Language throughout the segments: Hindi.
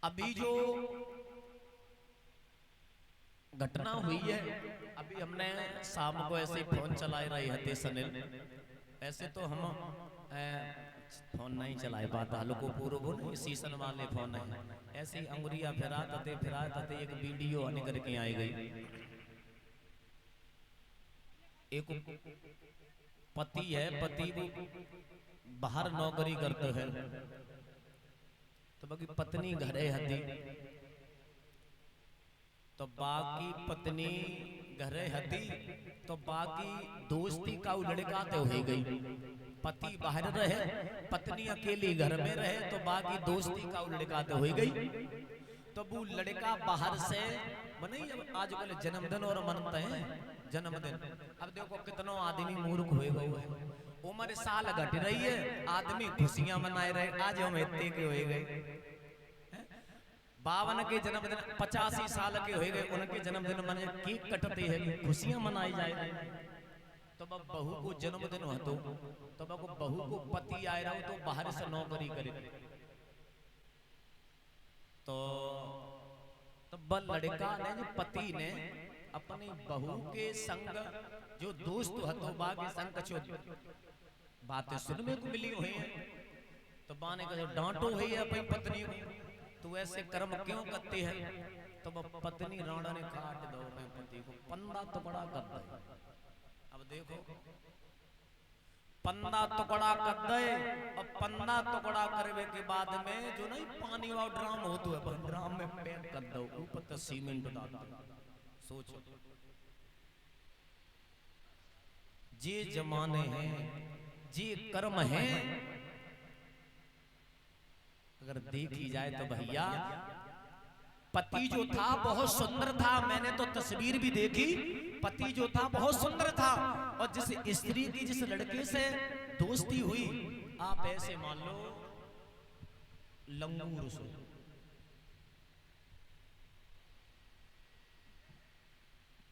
अभी जो घटना हुई है, अभी हमने शाम को ऐसे फोन चलाए रहे थे सनिल, ऐसे तो हम फोन नहीं चलाए पाता, हल्को पूर्व नहीं सीसन वाले फोन है, ऐसे ही अंगुरिया फिराते फिराते एक वीडियो निकल के आई गई। एक पति है, पति वो बाहर नौकरी करते हैं, तो बाकी पत्नी घरे हती, तो बाकी पत्नी घरे हती, तो बाकी दोस्ती का लड़का तो हो गई। पति बाहर रहे, पत्नी अकेली घर में रहे, तो बाकी दोस्ती का लड़का तो हो गई। तो वो लड़का बाहर से बने, अब आजकल जन्मदिन और मनते हैं जन्मदिन। अब देखो कितना आदमी मूर्ख हुए गए है, उम्र साल घट रही है, आदमी खुशियां मनाए रहे, आज हम इतने के हो गए। 52 के जन्मदिन 85 साल के हो गए, उनके जन्मदिन मने केक कटते हैं, खुशियां मनाई जाए। तो बहू को जन्मदिन हो तो बहू को पति आए रहा तो बाहर से नौकरी करे, तो लड़का ने पति ने अपनी बहू के संग जो दोस्त हतो बागे संग कछो बातें सुनने को मिली हुई है, तो बाने का डांटो है अपनी पत्नी को, तू ऐसे कर्म क्यों करते हैं? तो पत्नी राणा ने काट दो मैं पति को, पंदा टुकड़ा कर दे। अब देखो पंदा टुकड़ा कर दे, और पंदा टुकड़ा करने के बाद में जो नहीं पानी वाला ड्राम होता है, ड्राम में पैक कर दो, ऊपर तो सीमेंट डाल दो। सोचो जे जमाने हैं, जे कर्म हैं, अगर देखी जाए तो भैया पति जो था बहुत सुंदर था, मैंने तो तस्वीर भी देखी, पति जो था बहुत सुंदर था, और जिस स्त्री की जिस लड़के से दोस्ती हुई, आप ऐसे मान लो लंगूर से,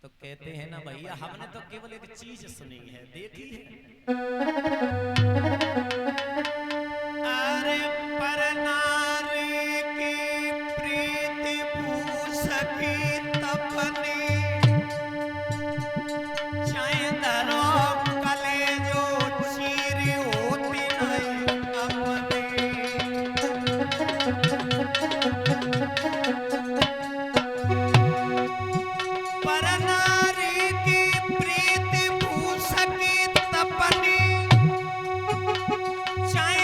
तो कहते हैं ना भैया हमने तो केवल एक चीज सुनी है, देखी है। अरे पर नारी की प्रीति पूसकी तपनी, चाहे धरो कलेजो चीरी होती नहीं अपनी। पर नारी की प्रीति पूसकी तपनी, चाहे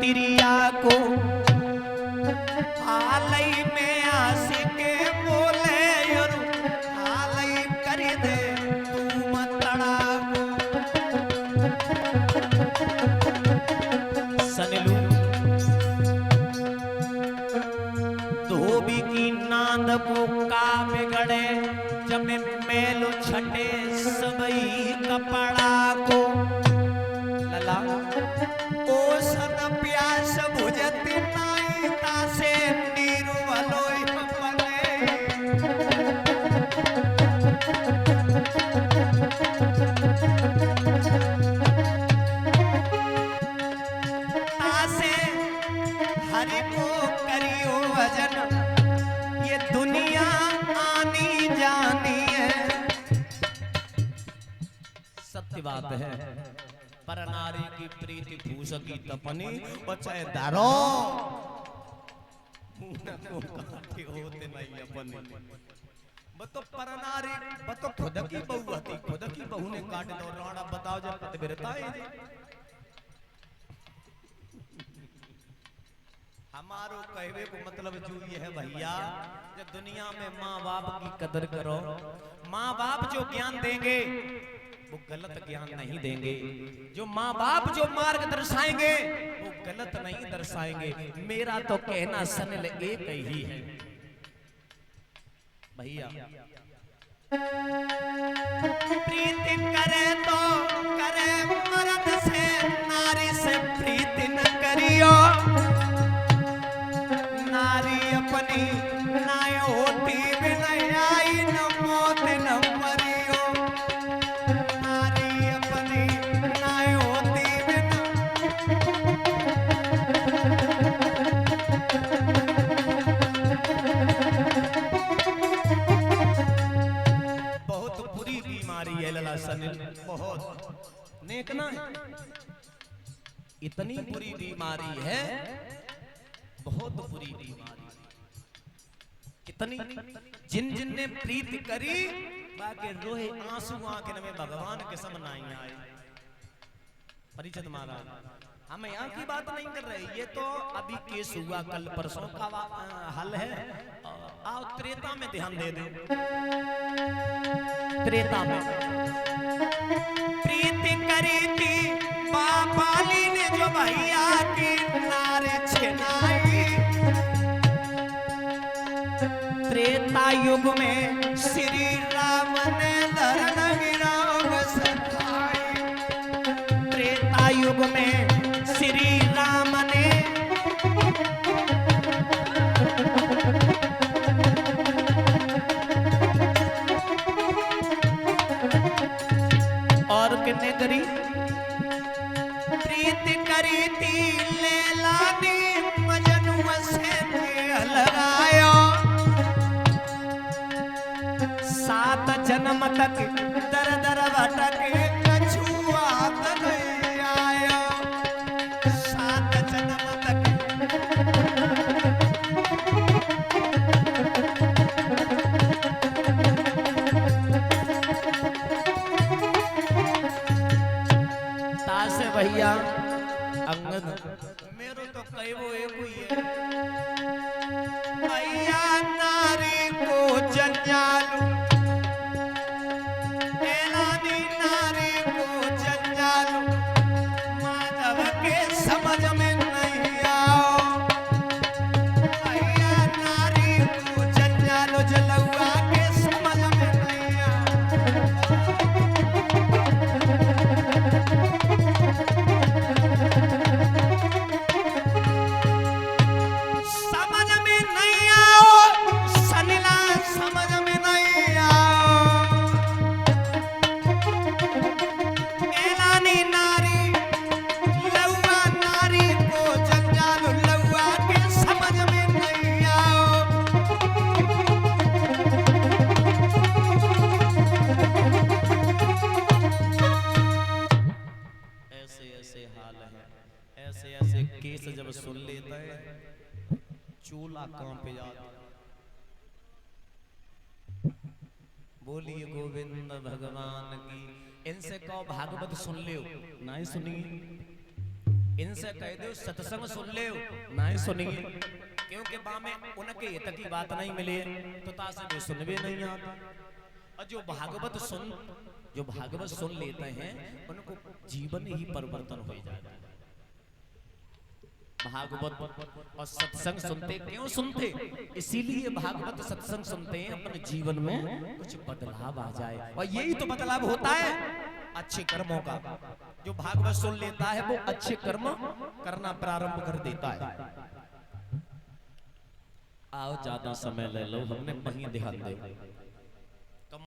तिरिया को हालई में आशिके बोले और हालई कर दे तू मतड़ा को। सनलू धोबी की नांद को का बिगड़े, जब मैं मेलो छटे सबई कपड़ा को। लला ओ सन प्यास बुझती नाई तासे नीरु भलोई पले, तासे हरि को करियो भजन, ये दुनिया आनी जानी है। सत्य बात है, पर नारी की प्रीति पूसकी तपनी, बचाए दारो को काटे होते नहीं अपनी। बतो पर नारी, बतो खुद की बहू हती, खुद की बहू ने काट दो। राणा बताओ जब पत बिरता है जी, हमारो कहवे को मतलब जो ये है भैया, जब दुनिया में माँ बाप की कदर करो, माँ बाप जो ज्ञान देंगे वो गलत ज्ञान नहीं देंगे, जो माँ बाप जो मार्ग दर्शाएंगे वो गलत नहीं दर्शाएंगे। मेरा तो कहना सनिल एक ही है भैया, प्रीति करे तो करे मर्द से, नारी से प्रीति न करियो। इतनी बुरी बीमारी है, बहुत बुरी बीमारी। कितनी जिन जिन ने प्रीत करी बाके रोए आंसू आंखें में भगवान के सब नहीं आए। परिचित महाराज हम यहाँ की बात नहीं कर रहे, ये तो अभी केस हुआ कल परसों का हल है। आओ त्रेता में ध्यान दे दो। त्रेता में प्रीति करी थी बापाली ने जो भैया की नारे छिनाई। त्रेता युग में श्री राम ने धरन गिराव सताई। त्रेता युग में श्री राम ने और कितने करी प्रीति करी थी लैला ने मजनू से लगायो। 7 जन्म तक दर दर भटक कछुआ नहीं आयो। 7 जन्म तक तासे भैया अंगद मेरो तो कई वो एक हुई है। भैया नारी को जंजालू ऐलानी नारी को जंजालू माधव के समझ में नहीं आओ। भैया नारी को जंजालू जलुआ के समझ में नहीं आओ। समझ में नहीं आओ सनिला, समझ में नहीं आओ। ऐलानी नारी लौआ नारी को जंजालू लौआ के समझ में नहीं आओ। ऐसे ऐसे हाल है, ऐसे ऐसे केस जब सुन लेता है चूल्हा कांप जाता। बोलिए गोविंद भगवान की। इनसे कहो भागवत सुन ले नहीं सुनिए। इनसे कह दो सत्संग सुन ले नहीं सुनिए, क्योंकि बामे उनके हित की बात नहीं मिले तो तासे भी सुन भी नहीं आता। और जो भागवत सुन लेते हैं उनको जीवन ही परिवर्तन हो जाता है। भागवत और सत्संग सुनते क्यों सुनते? इसीलिए भागवत सत्संग सुनते हैं अपने जीवन में कुछ बदलाव आ जाए। और यही तो बदलाव होता है अच्छे कर्मों का। जो भागवत सुन लेता है वो अच्छे कर्म करना प्रारंभ कर देता है। आओ ज्यादा समय ले लो, हमने वहीं ध्यान दे।